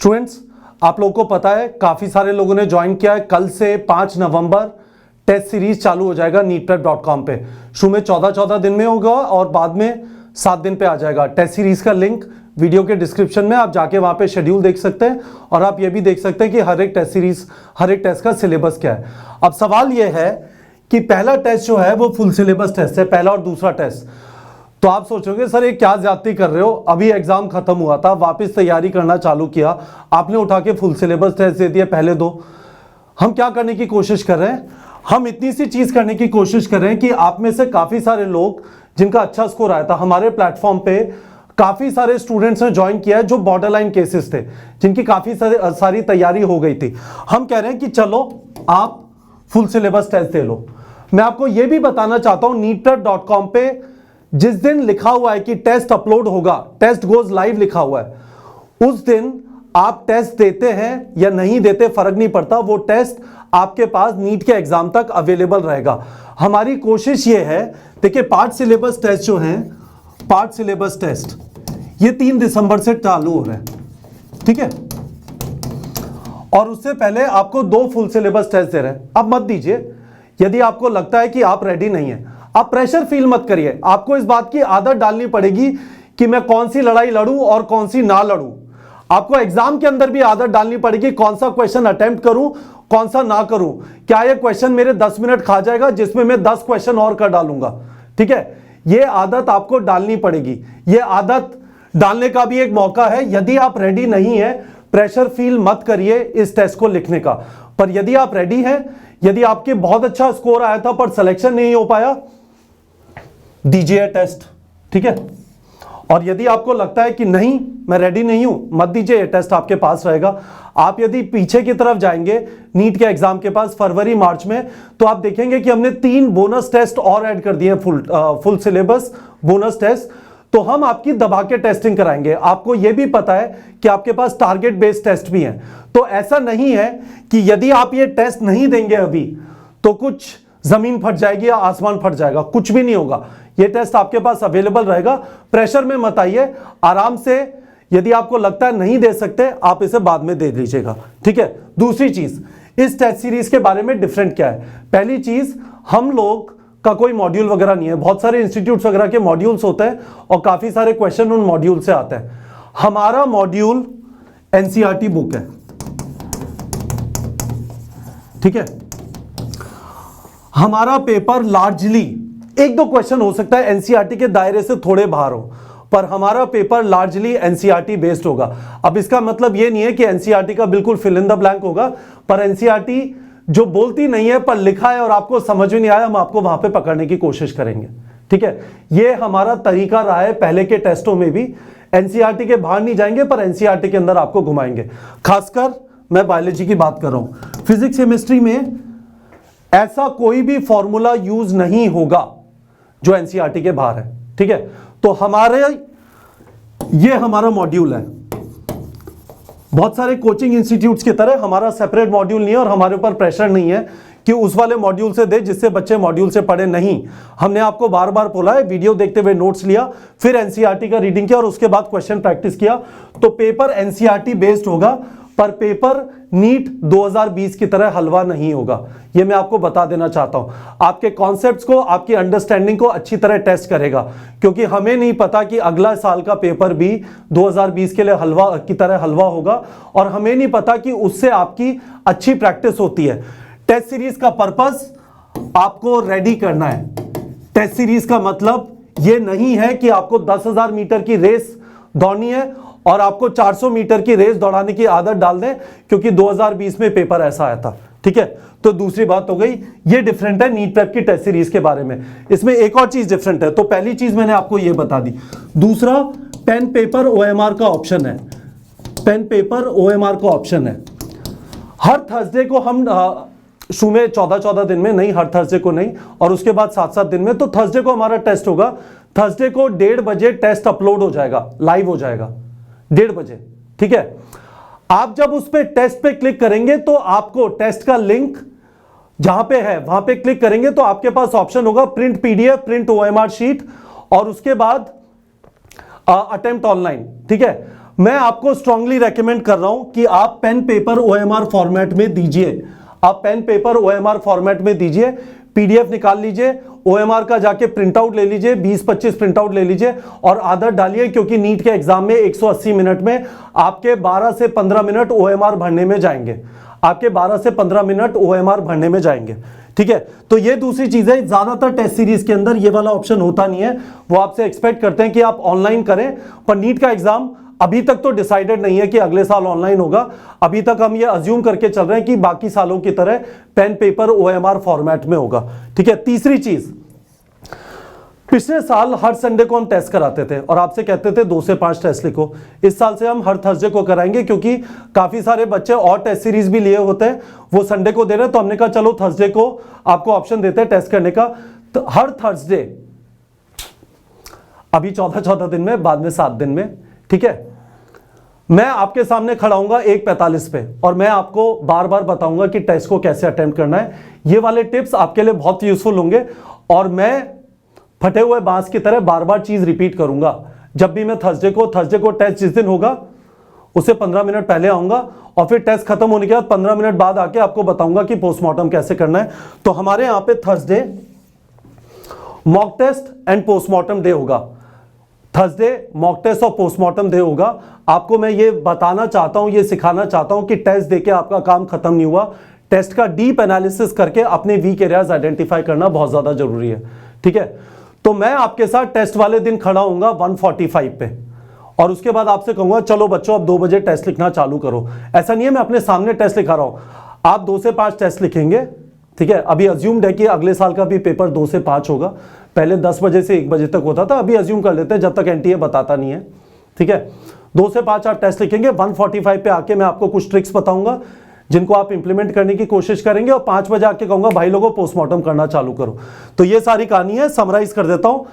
Students, आप लोगों को पता है काफी सारे लोगों ने ज्वाइन किया है। कल से 5 नवंबर टेस्ट सीरीज चालू हो जाएगा neetprep.com पे। शुरू में 14 दिन में होगा और बाद में 7 दिन पे आ जाएगा। टेस्ट सीरीज का लिंक वीडियो के डिस्क्रिप्शन में, आप जाके वहां पे शेड्यूल देख सकते हैं और आप ये भी देख सकते हैं कि हर एक टेस्ट सीरीज, हर एक टेस्ट का सिलेबस क्या है। अब सवाल ये है कि पहला टेस्ट जो है वो फुल सिलेबस टेस्ट है, पहला और दूसरा टेस्ट। तो आप सोचोगे सर ये क्या ज्यादती कर रहे हो, अभी एग्जाम खत्म हुआ था, वापस तैयारी करना चालू किया, आपने उठा के फुल सिलेबस टेस्ट दे दिया पहले दो। हम क्या करने की कोशिश कर रहे हैं, हम इतनी सी चीज करने की कोशिश कर रहे हैं कि आप में से काफी सारे लोग जिनका अच्छा स्कोर आया था, हमारे प्लेटफॉर्म पे काफी सारे स्टूडेंट्स ने ज्वाइन किया है जो बॉर्डरलाइन केसेस थे, जिनकी काफी सारी तैयारी हो गई थी। हम कह रहे हैं कि चलो आप फुल सिलेबस टेस्ट दे लो। मैं आपको यह भी बताना चाहता हूं neetprep.com पे जिस दिन लिखा हुआ है कि टेस्ट अपलोड होगा, टेस्ट गोज लाइव लिखा हुआ है, उस दिन आप टेस्ट देते हैं या नहीं देते फर्क नहीं पड़ता, वो टेस्ट आपके पास नीट के एग्जाम तक अवेलेबल रहेगा। हमारी कोशिश ये है, देखिए पार्ट सिलेबस टेस्ट जो हैं, पार्ट सिलेबस टेस्ट ये 3 दिसंबर से चालू हो रहे हैं, ठीक है, और उससे पहले आपको 2 फुल सिलेबस टेस्ट दे रहे हैं। अब मत दीजिए यदि आपको लगता है कि आप रेडी नहीं है, आप प्रेशर फील मत करिए। आपको इस बात की आदत डालनी पड़ेगी कि मैं कौन सी लड़ाई लड़ूं और कौन सी ना लड़ूं। आपको एग्जाम के अंदर भी आदत डालनी पड़ेगी कौन सा क्वेश्चन अटेम्प्ट करूं, कौन सा ना करूं। क्या यह क्वेश्चन मेरे 10 मिनट खा जाएगा जिसमें मैं 10 क्वेश्चन और कर डालूंगा, ठीक है। यह आदत आपको डालनी पड़ेगी, यह आदत डालने का भी एक मौका है। यदि आप रेडी नहीं है, प्रेशर फील मत करिए इस टेस्ट को लिखने का। पर यदि आप रेडी हैं, यदि आपके बहुत अच्छा स्कोर आया था पर सिलेक्शन नहीं हो पाया, दीजिए टेस्ट, ठीक है। और यदि आपको लगता है कि नहीं मैं रेडी नहीं हूं, मत दीजिए, ये टेस्ट आपके पास रहेगा। आप यदि पीछे की तरफ जाएंगे नीट के एग्जाम के पास फरवरी मार्च में, तो आप देखेंगे कि हमने 3 बोनस टेस्ट और ऐड कर दिए, फुल सिलेबस बोनस टेस्ट। तो हम आपकी दबा के टेस्टिंग कराएंगे। आपको यह भी पता है कि आपके पास टारगेट बेस्ड टेस्ट भी हैं। तो ऐसा नहीं है कि यदि आप ये टेस्ट नहीं देंगे अभी तो कुछ जमीन फट जाएगी या आसमान फट जाएगा, कुछ भी नहीं होगा। ये टेस्ट आपके पास अवेलेबल रहेगा। प्रेशर में मत आइए, आराम से। यदि आपको लगता है नहीं दे सकते, आप इसे बाद में दे लीजिएगा, ठीक है। दूसरी चीज, इस टेस्ट सीरीज के बारे में डिफरेंट क्या है। पहली चीज, हम लोग का कोई मॉड्यूल वगैरह नहीं है। बहुत सारे इंस्टीट्यूट्स वगैरह के मॉड्यूल्स होते हैं और काफी सारे क्वेश्चन उन मॉड्यूल से आते हैं। हमारा मॉड्यूल एनसीईआरटी बुक है, ठीक है। हमारा पेपर लार्जली 1-2 क्वेश्चन हो सकता है एनसीईआरटी के दायरे से थोड़े बाहर हो, पर हमारा पेपर लार्जली एनसीईआरटी बेस्ड होगा। अब इसका मतलब यह नहीं है कि एनसीईआरटी का बिल्कुल फिल इन द ब्लैंक होगा, पर एनसीईआरटी जो बोलती नहीं है पर लिखा है और आपको समझ में नहीं आया, हम आपको वहां पे पकड़ने की कोशिश करेंगे, ठीक है। यह हमारा तरीका रहा है पहले के टेस्टों में भी। एनसीईआरटी के बाहर नहीं जाएंगे पर एनसीईआरटी के अंदर आपको घुमाएंगे। खासकर मैं बायोलॉजी की बात कर रहा हूं, फिजिक्स केमिस्ट्री में ऐसा कोई भी फॉर्मूला यूज नहीं होगा जो एनसीईआरटी के बाहर है, ठीक है। तो ये हमारा मॉड्यूल है। बहुत सारे कोचिंग इंस्टीट्यूट्स की तरह हमारा सेपरेट मॉड्यूल नहीं है और हमारे ऊपर प्रेशर नहीं है कि उस वाले मॉड्यूल से दे जिससे बच्चे मॉड्यूल से पढ़े। नहीं, हमने आपको बार बार बोला है, वीडियो देखते हुए नोट्स लिया, फिर एनसीईआरटी का रीडिंग किया और उसके बाद क्वेश्चन प्रैक्टिस किया। तो पेपर एनसीईआरटी बेस्ड होगा, पर पेपर नीट 2020 की तरह हलवा नहीं होगा। यह मैं आपको बता देना चाहता हूं। आपके कॉन्सेप्ट्स को, आपकी अंडरस्टैंडिंग को अच्छी तरह टेस्ट करेगा, क्योंकि हमें नहीं पता कि अगला साल का पेपर भी 2020 के लिए हलवा की तरह हलवा होगा, और हमें नहीं पता कि उससे आपकी अच्छी प्रैक्टिस होती है। टेस्ट सीरीज का पर्पस आपको रेडी करना है। टेस्ट सीरीज का मतलब यह नहीं है कि आपको 10,000 मीटर की रेस दौड़नी है और आपको 400 मीटर की रेस दौड़ाने की आदत डाल दें, क्योंकि 2020 में पेपर ऐसा आया था, ठीक है। तो दूसरी बात हो गई, ये डिफरेंट है नीट प्रेप की टेस्ट सीरीज के बारे में। इसमें एक और चीज डिफरेंट है। तो पहली चीज मैंने आपको ये बता दी। दूसरा, पेन पेपर ओएमआर का ऑप्शन है। पेन पेपर ओएमआर का ऑप्शन है। हर थर्सडे को हम शुरू में 14 दिन में नहीं, हर थर्सडे को नहीं, और उसके बाद 7 दिन में। तो थर्सडे को हमारा टेस्ट होगा। थर्सडे को 1:30 बजे टेस्ट अपलोड हो जाएगा, लाइव हो जाएगा 1:30 बजे, ठीक है। आप जब उस पे टेस्ट पे क्लिक करेंगे तो आपको टेस्ट का लिंक जहां पे है वहां पे क्लिक करेंगे तो आपके पास ऑप्शन होगा print PDF, print OMR sheet, और उसके बाद अटेम्प्ट ऑनलाइन, ठीक है। मैं आपको स्ट्रांगली रेकमेंड कर रहा हूं कि आप पेन पेपर ओएमआर फॉर्मेट में दीजिए। आप पेन पेपर ओएमआर फॉर्मेट में दीजिए, पीडीएफ निकाल लीजिए, ओएमआर का जाके प्रिंट आउट ले लीजिए, 20-25 प्रिंट आउट ले लीजिए और आदत डालिए, क्योंकि नीट के एग्जाम में 180 मिनट में आपके 12 से 15 मिनट ओएमआर भरने में जाएंगे। आपके 12 से 15 मिनट ओएमआर भरने में जाएंगे। ठीक है, तो ये दूसरी चीज है, ज्यादातर टेस्ट सीरीज के अंदर ये वाला ऑप्शन होता नहीं है। वो आपसे एक्सपेक्ट करते हैं कि आप ऑनलाइन करें, पर नीट का एग्जाम अभी तक तो डिसाइडेड नहीं है कि अगले साल ऑनलाइन होगा। अभी तक हम ये अज्यूम करके चल रहे हैं कि बाकी सालों की तरह पेन पेपर ओएमआर फॉर्मेट में होगा। ठीक है, तीसरी चीज, पिछले साल हर संडे को हम टेस्ट कराते थे और आपसे कहते थे 2 से 5 टेस्ट लिखो। इस साल से हम हर थर्सडे को कराएंगे, क्योंकि काफी सारे बच्चे और टेस्ट सीरीज भी लिए होते हैं, वो संडे को दे रहे हैं, तो हमने कहा चलो थर्सडे को आपको ऑप्शन देते हैं टेस्ट करने का। तो हर थर्सडे, अभी 14 दिन में, बाद में 7 दिन में। ठीक है, मैं आपके सामने खड़ा हूंगा 1:45 पे और मैं आपको बार बार बताऊंगा कि टेस्ट को कैसे अटेम्प्ट करना है। ये वाले टिप्स आपके लिए बहुत यूजफुल होंगे और मैं फटे हुए बांस की तरह बार बार चीज रिपीट करूंगा। जब भी मैं थर्सडे को टेस्ट जिस दिन होगा उससे 15 मिनट पहले आऊंगा और फिर टेस्ट खत्म होने के बाद 15 मिनट बाद आके आपको बताऊंगा कि पोस्टमार्टम कैसे करना है। तो हमारे यहां पे Thursday mock test and postmortem day होगा। थर्सडे मॉक टेस्ट और पोस्टमार्टम डे होगा। आपको मैं ये बताना चाहता हूं, ये सिखाना चाहता हूं कि टेस्ट देके आपका काम खत्म नहीं हुआ। टेस्ट का डीप एनालिसिस करके अपने वीक एरियाज आइडेंटिफाई करना बहुत ज्यादा जरूरी है। ठीक है, तो मैं आपके साथ टेस्ट वाले दिन खड़ा होऊंगा 1:45 पे और उसके बाद आपसे कहूंगा चलो बच्चों अब 2 बजे टेस्ट लिखना चालू करो। ऐसा नहीं है मैं अपने सामने टेस्ट लिखा रहा हूं, आप 2 से 5 टेस्ट लिखेंगे। ठीक है, अभी अज्यूम्ड है कि अगले साल का भी पेपर 2 से 5 होगा। पहले 10 बजे से 1 बजे तक होता था, अभी अज्यूम कर लेते हैं जब तक एनटीए बताता नहीं है। ठीक है, 2 से 5 आप टेस्ट लिखेंगे। 1:45 पे आके मैं आपको कुछ ट्रिक्स बताऊंगा जिनको आप इंप्लीमेंट करने की कोशिश करेंगे और 5 बजे आके कहूंगा भाई लोगों पोस्टमार्टम करना चालू करो। तो ये सारी कहानी है, समराइज कर देता हूं।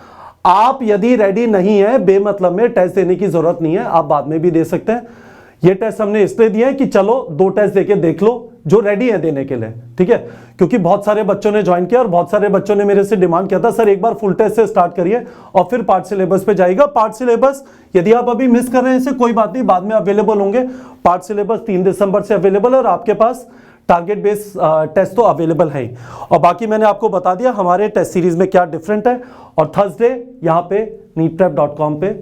आप यदि रेडी नहीं है, बेमतलब में टेस्ट देने की जरूरत नहीं है, आप बाद में भी दे सकते हैं। ये टेस्ट हमने इसलिए दिया है कि चलो 2 टेस्ट देके देख लो जो रेडी है देने के लिए। ठीक है, क्योंकि बहुत सारे बच्चों ने ज्वाइन किया और बहुत सारे बच्चों ने मेरे से डिमांड किया था सर एक बार फुल टेस्ट से स्टार्ट करिए और फिर पार्ट सिलेबस पे जाएगा। पार्ट सिलेबस यदि आप अभी मिस कर रहे हैं इसे कोई बात नहीं, बाद में अवेलेबल होंगे। पार्ट सिलेबस 3 दिसंबर से अवेलेबल है और आपके पास टारगेट बेस्ड टेस्ट तो अवेलेबल है ही। और बाकी मैंने आपको बता दिया हमारे टेस्ट सीरीज में क्या डिफरेंट है। और थर्सडे यहाँ पे neetprep.com पे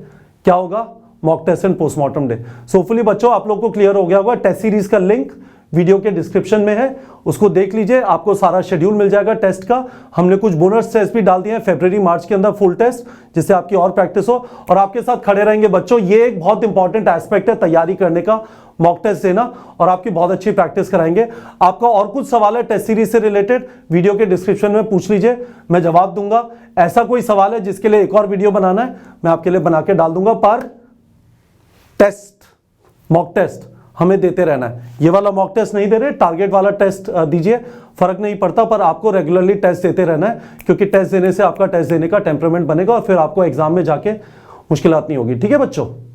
क्या होगा, mock test and postmortem day. सोफुली बच्चों आप लोग को क्लियर हो गया होगा। टेस्ट सीरीज का लिंक वीडियो के डिस्क्रिप्शन में है, उसको देख लीजिए, आपको सारा शेड्यूल मिल जाएगा टेस्ट का। हमने कुछ बोनस टेस्ट भी डाल दिए हैं फरवरी मार्च के अंदर, फुल टेस्ट, जिससे आपकी और प्रैक्टिस हो और आपके साथ खड़े रहेंगे बच्चों। ये एक बहुत इंपॉर्टेंट एस्पेक्ट है तैयारी करने का, मॉक टेस्ट देना, और आपकी बहुत अच्छी प्रैक्टिस कराएंगे। आपका और कुछ सवाल है टेस्ट सीरीज से रिलेटेड, वीडियो के डिस्क्रिप्शन में पूछ लीजिए, मैं जवाब दूंगा। ऐसा कोई सवाल है जिसके लिए एक और वीडियो बनाना है, मैं आपके लिए बना के डाल दूंगा। पर टेस्ट, मॉक टेस्ट हमें देते रहना है। ये वाला मॉक टेस्ट नहीं दे रहे, टारगेट वाला टेस्ट दीजिए, फर्क नहीं पड़ता, पर आपको रेगुलरली टेस्ट देते रहना है, क्योंकि टेस्ट देने से आपका टेस्ट देने का टेम्परामेंट बनेगा और फिर आपको एग्जाम में जाके मुश्किलात नहीं होगी। ठीक है बच्चों।